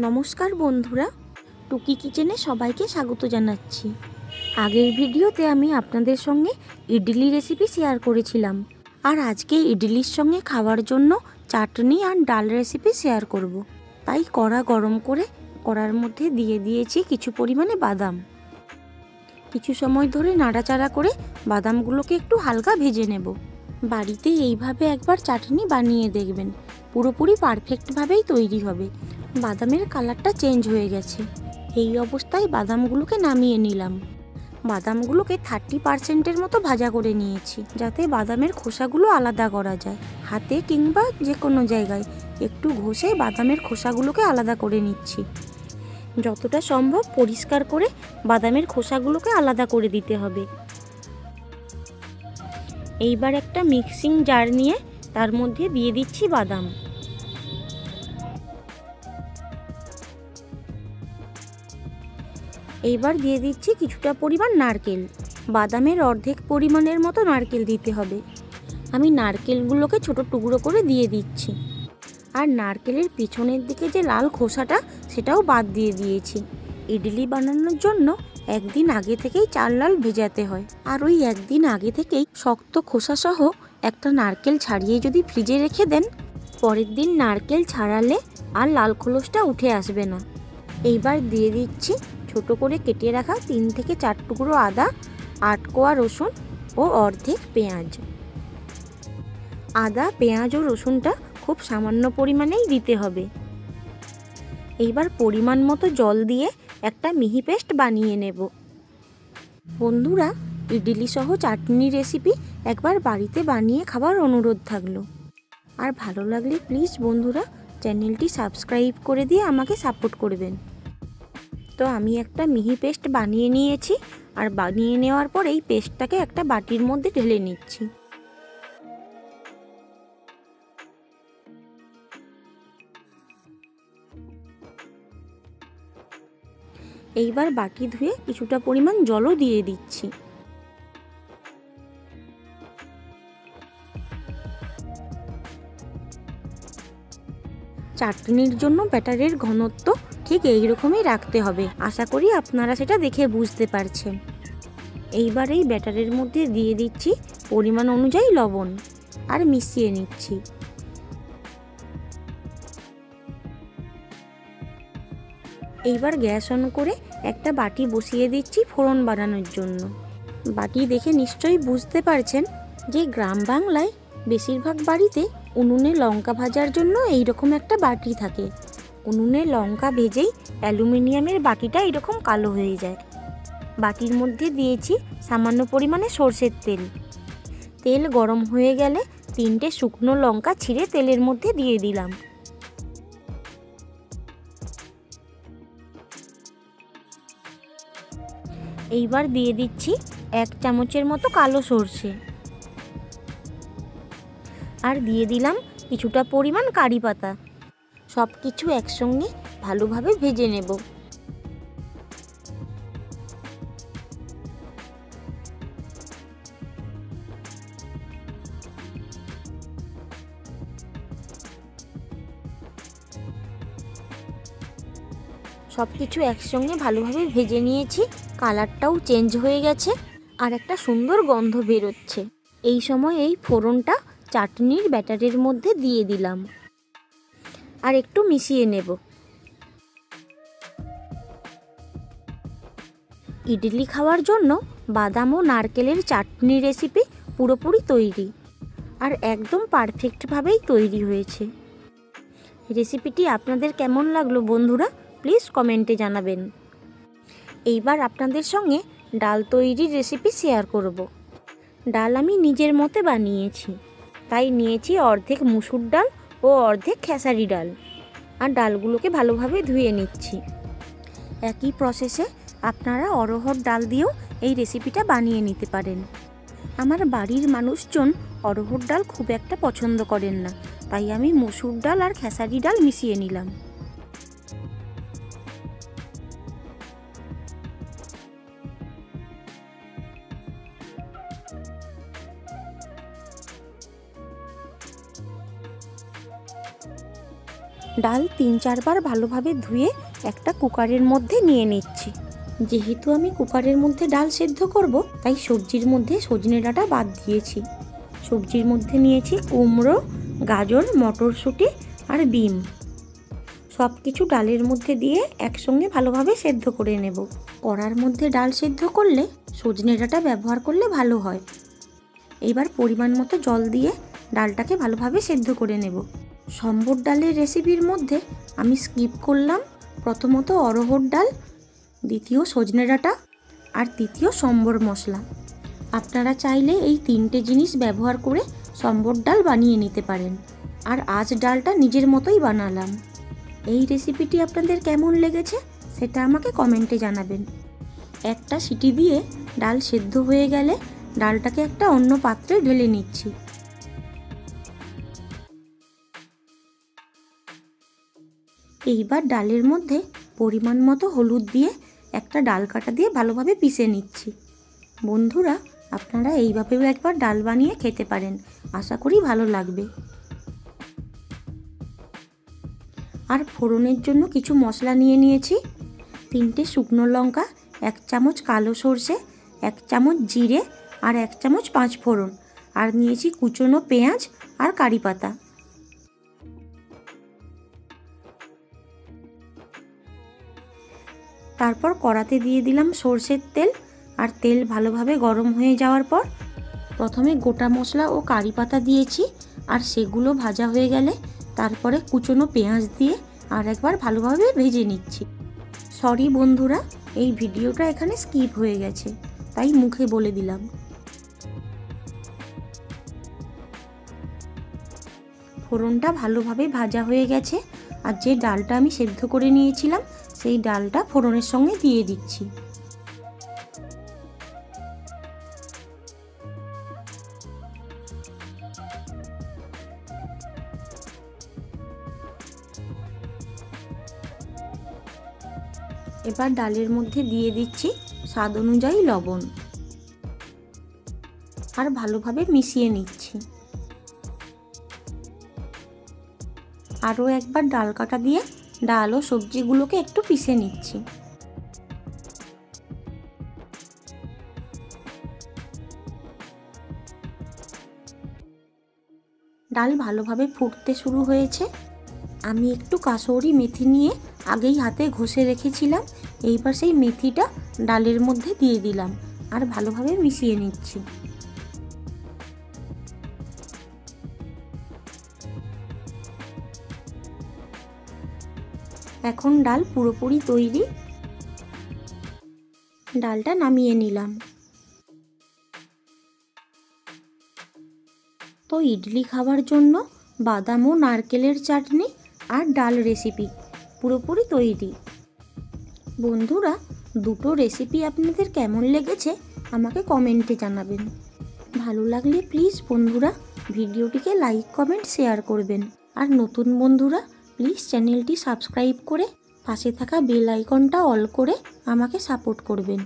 নমস্কার বন্ধুরা, টুকি কিচেনে সবাইকে স্বাগত জানাচ্ছি। আগের ভিডিওতে আমি আপনাদের সঙ্গে ইডলি রেসিপি শেয়ার করেছিলাম, আর আজকে ইডলির সঙ্গে খাওয়ার জন্য চাটনি আর ডাল রেসিপি শেয়ার করব। তাই কড়া গরম করে কড়ার মধ্যে দিয়ে দিয়েছি কিছু পরিমাণে বাদাম। কিছু সময় ধরে নাড়াচাড়া করে বাদামগুলোকে একটু হালকা ভেজে নেব। বাড়িতে এইভাবে একবার চাটনি বানিয়ে দেখবেন, পুরোপুরি পারফেক্টভাবেই তৈরি হবে। বাদামের কালারটা চেঞ্জ হয়ে গেছে। এই অবস্থায় বাদামগুলোকে নামিয়ে নিলাম। বাদামগুলোকে 30% মতো ভাজা করে নিয়েছি, যাতে বাদামের খোসাগুলো আলাদা করা যায়। হাতে কিংবা যে কোনো জায়গায় একটু ঘষে বাদামের খোসাগুলোকে আলাদা করে নিচ্ছি। যতটা সম্ভব পরিষ্কার করে বাদামের খোসাগুলোকে আলাদা করে দিতে হবে। এইবার একটা মিক্সিং জার নিয়ে তার মধ্যে দিয়ে দিচ্ছি বাদাম। এইবার দিয়ে দিচ্ছি কিছুটা পরিমাণ নারকেল। বাদামের অর্ধেক পরিমাণের মতো নারকেল দিতে হবে। আমি নারকেলগুলোকে ছোট টুকরো করে দিয়ে দিচ্ছি। আর নারকেলের পিছনের দিকে যে লাল খোসাটা, সেটাও বাদ দিয়ে দিয়েছি। ইডলি বানানোর জন্য একদিন আগে থেকেই চাল লাল ভেজাতে হয়, আর ওই একদিন আগে থেকেই শক্ত খোসাসহ একটা নারকেল ছাড়িয়ে যদি ফ্রিজে রেখে দেন, পরের দিন নারকেল ছাড়ালে আর লাল খোলসটা উঠে আসবে না। এইবার দিয়ে দিচ্ছি ছোট করে কেটে রাখা 3 থেকে 4 টুকরো আদা, 8 কোয়া রসুন ও অর্ধেক পেঁয়াজ। আদা, পেঁয়াজ ও রসুনটা খুব সামান্য পরিমাণেই দিতে হবে। এইবার পরিমাণ মতো জল দিয়ে একটা মিহি পেস্ট বানিয়ে নেব। বন্ধুরা, ইডলি সহ চাটনি রেসিপি একবার বাড়িতে বানিয়ে খাবার অনুরোধ থাকলো। আর ভালো লাগলে প্লিজ বন্ধুরা চ্যানেলটি সাবস্ক্রাইব করে দিয়ে আমাকে সাপোর্ট করবেন। তো আমি একটা মিহি পেস্ট বানিয়ে নিয়েছি, আর বানিয়ে নেওয়ার পর এই পেস্টটাকে একটা বাটির মধ্যে ঢেলে নিচ্ছি। এইবার বাটি ধুয়ে কিছুটা পরিমাণ জলও দিয়ে দিচ্ছি। চাটনির জন্য ব্যাটারের ঘনত্ব ঠিক এই রকমই রাখতে হবে। আশা করি আপনারা সেটা দেখে বুঝতে পারছেন। এইবার এই ব্যাটারের মধ্যে দিয়ে দিচ্ছি পরিমাণ অনুযায়ী লবণ, আর মিশিয়ে নিচ্ছি। এইবার গ্যাস অন করে একটা বাটি বসিয়ে দিচ্ছি ফোড়ন বানানোর জন্য। বাটি দেখে নিশ্চয়ই বুঝতে পারছেন যে গ্রাম বাংলায় বেশিরভাগ বাড়িতে উনুনে লঙ্কা ভাজার জন্য এইরকম একটা বাটি থাকে। উনুনে লঙ্কা ভেজেই অ্যালুমিনিয়ামের বাটিটা এরকম কালো হয়ে যায়। বাটির মধ্যে দিয়েছি সামান্য পরিমাণে সরষের তেল। তেল গরম হয়ে গেলে 3টে শুকনো লঙ্কা ছিঁড়ে তেলের মধ্যে দিয়ে দিলাম। এইবার দিয়ে দিচ্ছি 1 চামচের মতো কালো সরষে, আর দিয়ে দিলাম কিছুটা পরিমাণ কারি পাতা। সব কিছু একসঙ্গে ভালোভাবে ভেজে নেব। সব কিছু একসঙ্গে ভালোভাবে ভেজে নিয়েছি। কালারটাও চেঞ্জ হয়ে গেছে, আর একটা সুন্দর গন্ধ বেরোচ্ছে। এই সময় এই ফোড়নটা চাটনির ব্যাটারের মধ্যে দিয়ে দিলাম, আর একটু মিশিয়ে নেব। ইডলি খাওয়ার জন্য বাদাম ও নারকেলের চাটনি রেসিপি পুরোপুরি তৈরি, আর একদম পারফেক্টভাবেই তৈরি হয়েছে। রেসিপিটি আপনাদের কেমন লাগলো বন্ধুরা, প্লিজ কমেন্টে জানাবেন। এইবার আপনাদের সঙ্গে ডাল তৈরির রেসিপি শেয়ার করব। ডাল আমি নিজের মতে বানিয়েছি, তাই নিয়েছি অর্ধেক মুসুর ডাল ও অর্ধেক খেসারি ডাল, আর ডালগুলোকে ভালোভাবে ধুয়ে নিচ্ছি। একই প্রসেসে আপনারা অরহর ডাল দিয়েও এই রেসিপিটা বানিয়ে নিতে পারেন। আমার বাড়ির মানুষজন অরহর ডাল খুব একটা পছন্দ করেন না, তাই আমি মসুর ডাল আর খেসারি ডাল মিশিয়ে নিলাম। ডাল 3-4 বার ভালোভাবে ধুয়ে একটা কুকারের মধ্যে নিয়ে নিচ্ছি। যেহেতু আমি কুকারের মধ্যে ডাল সেদ্ধ করব, তাই সবজির মধ্যে সজনে ডাঁটা বাদ দিয়েছি। সবজির মধ্যে নিয়েছি কুমড়ো, গাজর, মটরশুঁটি আর বিম। সব কিছু ডালের মধ্যে দিয়ে একসঙ্গে ভালোভাবে সেদ্ধ করে নেব। কড়ার মধ্যে ডাল সেদ্ধ করলে সজনে ডাঁটা ব্যবহার করলে ভালো হয়। এবার পরিমাণ মতো জল দিয়ে ডালটাকে ভালোভাবে সেদ্ধ করে নেব। সম্বর ডালের রেসিপির মধ্যে আমি স্কিপ করলাম প্রথমত অরহর ডাল, দ্বিতীয় সজনে ডাঁটা আর তৃতীয় সম্বর মশলা। আপনারা চাইলে এই 3টে জিনিস ব্যবহার করে সম্বর ডাল বানিয়ে নিতে পারেন। আর আজ ডালটা নিজের মতোই বানালাম। এই রেসিপিটি আপনাদের কেমন লেগেছে সেটা আমাকে কমেন্টে জানাবেন। একটা সিটি দিয়ে ডাল সেদ্ধ হয়ে গেলে ডালটাকে একটা অন্য পাত্রে ঢেলে নিচ্ছি। এইবার ডালের মধ্যে পরিমাণ মতো হলুদ দিয়ে একটা ডাল কাটা দিয়ে ভালোভাবে পিষে নিচ্ছি। বন্ধুরা, আপনারা এইভাবেও একবার ডাল বানিয়ে খেতে পারেন, আশা করি ভালো লাগবে। আর ফোড়নের জন্য কিছু মশলা নিয়ে নিয়েছি। 3টে শুকনো লঙ্কা, 1 চামচ কালো সর্ষে, 1 চামচ জিরে আর 1 চামচ 5 ফোড়ন, আর নিয়েছি কুচনো পেঁয়াজ আর কারি পাতা। তারপর কড়াতে দিয়ে দিলাম সর্ষের তেল। আর তেল ভালোভাবে গরম হয়ে যাওয়ার পর প্রথমে গোটা মশলা ও কারি পাতা দিয়েছি, আর সেগুলো ভাজা হয়ে গেলে তারপরে কুচনো পেঁয়াজ দিয়ে আর একবার ভালোভাবে ভেজে নিচ্ছি। সরি বন্ধুরা, এই ভিডিওটা এখানে স্কিপ হয়ে গেছে, তাই মুখে বলে দিলাম। ফোড়নটা ভালোভাবে ভাজা হয়ে গেছে, আর যে ডালটা আমি সেদ্ধ করে নিয়েছিলাম সেই ডালটা ফোড়নের সঙ্গে দিয়ে দিচ্ছি। এবার ডালের মধ্যে দিয়ে দিচ্ছি স্বাদ অনুযায়ী লবণ, আর ভালোভাবে মিশিয়ে নিচ্ছি। আরও একবার ডাল কাটা দিয়ে ডাল ও সবজিগুলোকে একটু পিষে নিচ্ছি। ডাল ভালোভাবে ফুটতে শুরু হয়েছে। আমি একটু কাসৌরি মেথি নিয়ে আগেই হাতে ঘষে রেখেছিলাম। এইবার সেই মেথিটা ডালের মধ্যে দিয়ে দিলাম আর ভালোভাবে মিশিয়ে নিচ্ছি। এখন ডাল পুরোপুরি তৈরি। ডালটা নামিয়ে নিলাম। তো ইডলি খাওয়ার জন্য বাদাম ও নারকেলের চাটনি আর ডাল রেসিপি পুরোপুরি তৈরি। বন্ধুরা, দুটো রেসিপি আপনাদের কেমন লেগেছে আমাকে কমেন্টে জানাবেন। ভালো লাগলে প্লিজ বন্ধুরা ভিডিওটিকে লাইক, কমেন্ট, শেয়ার করবেন। আর নতুন বন্ধুরা প্লিজ চ্যানেলটি সাবস্ক্রাইব করে পাশে থাকা বেল আইকনটা অল করে আমাকে সাপোর্ট করবেন।